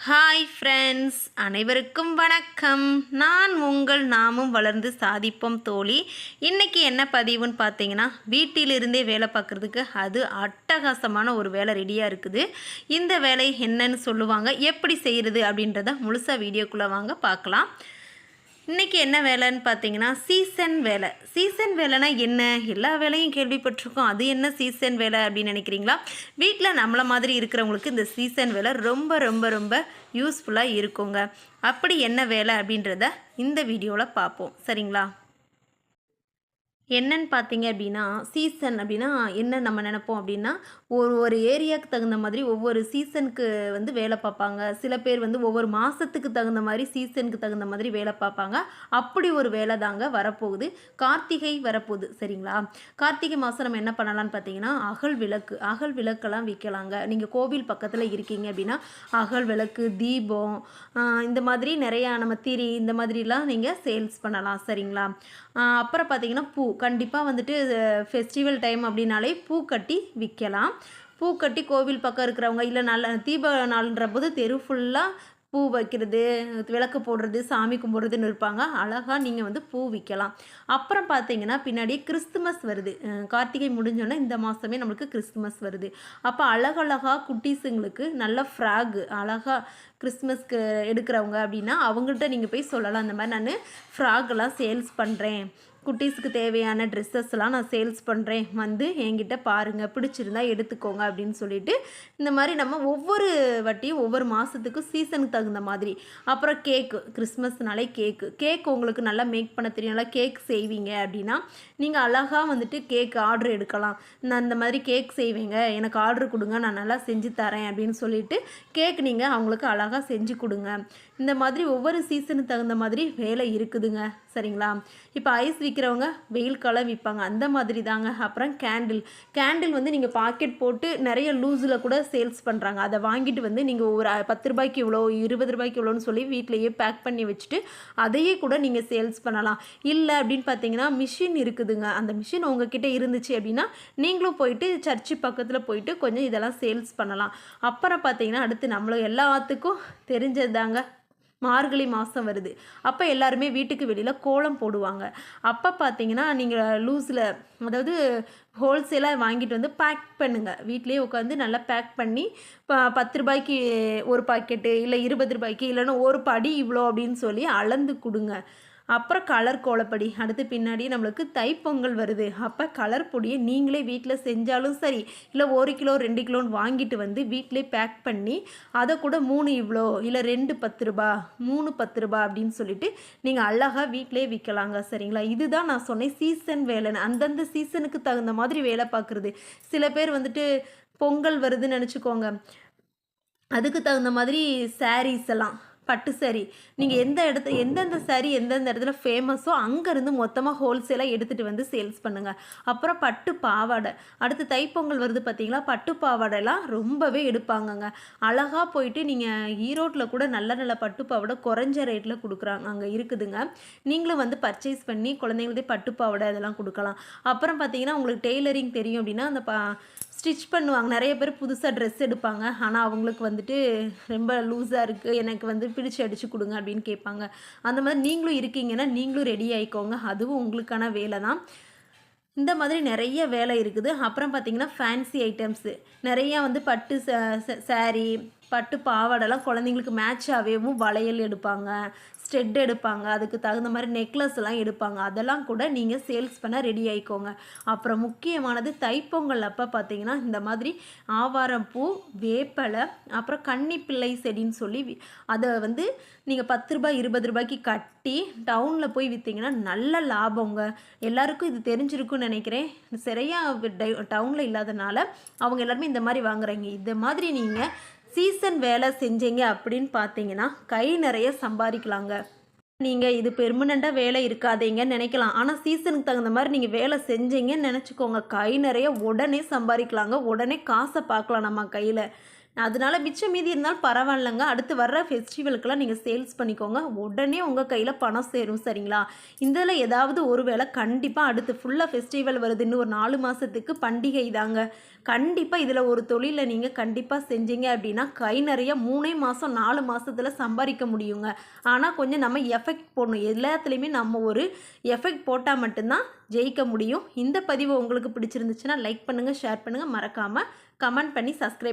Hi friends, அனைவருக்கும் வணக்கம். நான் உங்கள் நாமும் வளர்ந்து சாதிப்போம் தோழி. இன்றைக்கி என்ன பதிவுன்னு பார்த்தீங்கன்னா, வீட்டிலிருந்தே வேலை பார்க்குறதுக்கு அது அட்டகாசமான ஒரு வேலை ரெடியாக இருக்குது. இந்த வேலை என்னன்னு சொல்லுவாங்க, எப்படி செய்கிறது அப்படின்றத முழுசாக வீடியோக்குள்ளே வாங்க பார்க்கலாம். இன்றைக்கி என்ன வேலைன்னு பார்த்தீங்கன்னா, சீசன் வேலை. சீசன் வேலைனா என்ன? எல்லா வேலையும் கேள்விப்பட்டிருக்கோம், அது என்ன சீசன் வேலை அப்படின்னு நினைக்கிறீங்களா? வீட்டில் நம்மளை மாதிரி இருக்கிறவங்களுக்கு இந்த சீசன் வேலை ரொம்ப ரொம்ப ரொம்ப யூஸ்ஃபுல்லாக இருக்குங்க. அப்படி என்ன வேலை அப்படின்றத இந்த வீடியோவில் பார்ப்போம், சரிங்களா? என்னன்னு பார்த்தீங்க அப்படின்னா, சீசன் அப்படின்னா என்ன நம்ம நினைப்போம் அப்படின்னா, ஒரு ஒரு ஏரியாவுக்கு தகுந்த மாதிரி ஒவ்வொரு சீசனுக்கு வந்து வேலை பார்ப்பாங்க. சில பேர் வந்து ஒவ்வொரு மாதத்துக்கு தகுந்த மாதிரி சீசனுக்கு தகுந்த மாதிரி வேலை பார்ப்பாங்க. அப்படி ஒரு வேலை தாங்க வரப்போகுது. கார்த்திகை வரப்போகுது, சரிங்களா? கார்த்திகை மாதம் நம்ம என்ன பண்ணலான்னு பார்த்தீங்கன்னா, அகல் விளக்கெல்லாம் விற்கலாங்க. நீங்கள் கோவில் பக்கத்தில் இருக்கீங்க அப்படின்னா அகல் விளக்கு, தீபம், இந்த மாதிரி நிறையா நம்ம திரி இந்த மாதிரிலாம் நீங்கள் சேல்ஸ் பண்ணலாம், சரிங்களா? அப்புறம் பார்த்தீங்கன்னா கண்டிப்பாக வந்துட்டு ஃபெஸ்டிவல் டைம் அப்படின்னாலே பூ கட்டி விற்கலாம். பூ கட்டி கோவில் பக்கம் இருக்கிறவங்க இல்லை நல்ல தீப நாள்ன்ற போது தெரு ஃபுல்லாக பூ வைக்கிறது, விளக்கு போடுறது, சாமி கும்பிட்றதுன்னு இருப்பாங்க. அழகாக நீங்கள் வந்து பூ விற்கலாம். அப்புறம் பார்த்தீங்கன்னா பின்னாடி கிறிஸ்துமஸ் வருது. கார்த்திகை முடிஞ்சோன்னே இந்த மாதமே நம்மளுக்கு கிறிஸ்துமஸ் வருது. அப்போ அழகழகாக குட்டீஸுங்களுக்கு நல்ல ஃப்ராகு அழகாக கிறிஸ்மஸ்க்கு எடுக்கிறவங்க அப்படின்னா அவங்கள்ட்ட நீங்கள் போய் சொல்லலாம், இந்த மாதிரி நான் ஃப்ராகெல்லாம் சேல்ஸ் பண்ணுறேன், குட்டீஸுக்கு தேவையான ட்ரெஸ்ஸஸ்லாம் நான் சேல்ஸ் பண்ணுறேன், வந்து என்கிட்ட பாருங்கள், பிடிச்சிருந்தா எடுத்துக்கோங்க அப்படின்னு சொல்லிட்டு இந்த மாதிரி நம்ம ஒவ்வொரு வாட்டியும் ஒவ்வொரு மாதத்துக்கும் சீசனுக்கு தகுந்த மாதிரி. அப்புறம் கிறிஸ்மஸ்னாலே கேக் உங்களுக்கு நல்லா மேக் பண்ண தெரியும், நல்லா கேக் செய்வீங்க அப்படின்னா நீங்கள் அழகாக வந்துட்டு கேக் ஆர்டர் எடுக்கலாம். நான் இந்த மாதிரி கேக் செய்வேங்க, எனக்கு ஆர்டர் கொடுங்க, நான் நல்லா செஞ்சு தரேன் அப்படின்னு சொல்லிட்டு கேக் நீங்கள் அவங்களுக்கு அழகாக செஞ்சு கொடுங்க. இந்த மாதிரி ஒவ்வொரு சீசனுக்கு தகுந்த மாதிரி வேலை இருக்குதுங்க, சரிங்களா? இப்போ ஐஸ் விற்கிறவங்க வெயில் காலம் விற்பாங்க, அந்த மாதிரி தாங்க. அப்புறம் கேண்டில் வந்து நீங்கள் பாக்கெட் போட்டு நிறைய லூஸில் கூட சேல்ஸ் பண்ணுறாங்க. அதை வாங்கிட்டு வந்து நீங்கள் ஒரு 10 ரூபாய்க்கு இவ்வளோ, 20 ரூபாய்க்கு இவ்வளோன்னு சொல்லி வீட்டிலையே பேக் பண்ணி வச்சுட்டு அதையே கூட நீங்கள் சேல்ஸ் பண்ணலாம். இல்லை அப்படின்னு பார்த்தீங்கன்னா மிஷின் இருக்குதுங்க. அந்த மிஷின் உங்ககிட்ட இருந்துச்சு அப்படின்னா நீங்களும் போயிட்டு சர்ச்சு பக்கத்தில் போயிட்டு கொஞ்சம் இதெல்லாம் சேல்ஸ் பண்ணலாம். அப்புறம் பார்த்தீங்கன்னா அடுத்து நம்மளும் எல்லாத்துக்கும் தெரிஞ்சது தாங்க, மார்கழி மாதம் வருது. அப்போ எல்லாருமே வீட்டுக்கு வெளியில் கோலம் போடுவாங்க. அப்போ பார்த்தீங்கன்னா நீங்கள் லூஸில், அதாவது ஹோல்சேலாக வாங்கிட்டு வந்து பேக் பண்ணுங்கள். வீட்லேயே உட்காந்து நல்லா பேக் பண்ணி 10 ரூபாய்க்கு ஒரு பாக்கெட்டு, இல்லை 20 ரூபாய்க்கு, இல்லைன்னா ஒரு படி இவ்வளோ அப்படின்னு சொல்லி அளந்து கொடுங்க. அப்புறம் கலர் கோலப்படி, அடுத்து பின்னாடி நம்மளுக்கு தைப்பொங்கல் வருது. அப்போ கலர் பொடியை நீங்களே வீட்டில் செஞ்சாலும் சரி, இல்லை 1 கிலோ 2 கிலோன்னு வாங்கிட்டு வந்து வீட்டிலே பேக் பண்ணி அதை கூட 3 இவ்வளோ, இல்லை 2 10 ரூபா, 3 10 ரூபா அப்படின்னு சொல்லிட்டு நீங்கள் அழகாக வீட்டிலே விற்கலாங்க, சரிங்களா? இதுதான் நான் சொன்னேன் சீசன் வேலைன்னு. அந்தந்த சீசனுக்கு தகுந்த மாதிரி வேலை பார்க்குறது. சில பேர் வந்துட்டு பொங்கல் வருதுன்னு நினச்சிக்கோங்க, அதுக்கு தகுந்த மாதிரி சாரீஸ் எல்லாம், பட்டு சாரி, நீங்கள் எந்தெந்த சாரி எந்தெந்த இடத்துல ஃபேமஸோ அங்கேருந்து மொத்தமாக ஹோல்சேலாக எடுத்துகிட்டு வந்து சேல்ஸ் பண்ணுங்கள். அப்புறம் பட்டு பாவாடை, அடுத்து தைப்பொங்கல் வருது பார்த்தீங்களா, பட்டு பாவாடைலாம் ரொம்பவே எடுப்பாங்கங்க. அழகாக போயிட்டு நீங்கள் ஈரோட்டில் கூட நல்ல நல்ல பட்டு பாவாடை குறைஞ்ச ரேட்டில் கொடுக்குறாங்க, அங்கே இருக்குதுங்க. நீங்களும் வந்து பர்ச்சேஸ் பண்ணி குழந்தைங்களுடைய பட்டு பாவாடை அதெல்லாம் கொடுக்கலாம். அப்புறம் பார்த்தீங்கன்னா உங்களுக்கு டெய்லரிங் தெரியும் அப்படின்னா அந்த ஸ்டிச் பண்ணுவாங்க. நிறைய பேர் புதுசாக ட்ரெஸ் எடுப்பாங்க, ஆனால் அவங்களுக்கு வந்துட்டு ரொம்ப லூஸாக இருக்குது, எனக்கு வந்து பிடிச்சி அடித்து கொடுங்க அப்படின்னு கேட்பாங்க. அந்த மாதிரி நீங்களும் இருக்கீங்கன்னா நீங்களும் ரெடி ஆகிக்கோங்க, அதுவும் உங்களுக்கான வேலை தான். இந்த மாதிரி நிறைய வேலை இருக்குது. அப்புறம் பார்த்திங்கன்னா ஃபேன்சி ஐட்டம்ஸு நிறையா வந்து பட்டு சாரீ, பட்டு பாவாடெல்லாம் குழந்தைங்களுக்கு மேட்சாகவேவும் வளையல் எடுப்பாங்க, ஸ்டெட் எடுப்பாங்க, அதுக்கு தகுந்த மாதிரி நெக்லஸ் எல்லாம் எடுப்பாங்க. அதெல்லாம் கூட நீங்கள் சேல்ஸ் பண்ண ரெடி ஆகிக்கோங்க. அப்புறம் முக்கியமானது தைப்பொங்கல் அப்போ பார்த்தீங்கன்னா இந்த மாதிரி ஆவாரம்பூ, வேப்பலை, அப்புறம் கன்னிப்பிள்ளை செடின்னு சொல்லி அதை வந்து நீங்கள் 10 ரூபாய் 20 ரூபாய்க்கு கட்டி டவுனில் போய் விற்றீங்கன்னா நல்ல லாபங்க. எல்லாருக்கும் இது தெரிஞ்சிருக்குன்னு நினைக்கிறேன், சரியாக டவுனில் இல்லாதனால அவங்க எல்லாருமே இந்த மாதிரி வாங்குறாங்க. இந்த மாதிரி நீங்கள் சீசன் வேலை செஞ்சீங்க அப்படின்னு பார்த்தீங்கன்னா கை நிறைய சம்பாதிக்கலாங்க. நீங்கள் இது பெர்மனெண்ட்டாக வேலை இருக்காதீங்கன்னு நினைக்கலாம், ஆனால் சீசனுக்கு தகுந்த மாதிரி நீங்கள் வேலை செஞ்சீங்கன்னு நினச்சிக்கோங்க, கை நிறைய உடனே சம்பாதிக்கலாங்க, உடனே காசை பார்க்கலாம் நம்ம கையில். அதனால மிச்சம் மீதி இருந்தாலும் பரவாயில்லங்க. அடுத்து வர்ற ஃபெஸ்டிவலுக்கெல்லாம் நீங்க சேல்ஸ் பண்ணிக்கோங்க. உடனே உங்க கையில பணம் சேரும் சரிங்களா? இதில ஏதாவது ஒரு வேளை கண்டிப்பா அடுத்து ஃபுல்லா ஃபெஸ்டிவல் வருது. இன்னும் ஒரு 4 மாசத்துக்கு பண்டிகை தாங்க. கண்டிப்பா இதில ஒரு தொழில நீங்க கண்டிப்பா செஞ்சீங்க அப்படின்னா, கை நெறைய 3 மாசம் 4 மாசத்துல சம்பாரிக்க முடியுங்க. ஆனா கொஞ்சம் நம்ம எஃபெக்ட் போடணும். எல்லாத்துலயுமே நம்ம ஒரு எஃபெக்ட் போட்டா மட்டும் தான் ஜெயிக்க முடியும். இந்த பதிவு உங்களுக்கு பிடிச்சிருந்துச்சுன்னா லைக் பண்ணுங்க, ஷேர் பண்ணுங்க. மறக்காம கமெண்ட் பண்ணி சப்ஸ்கிரைப்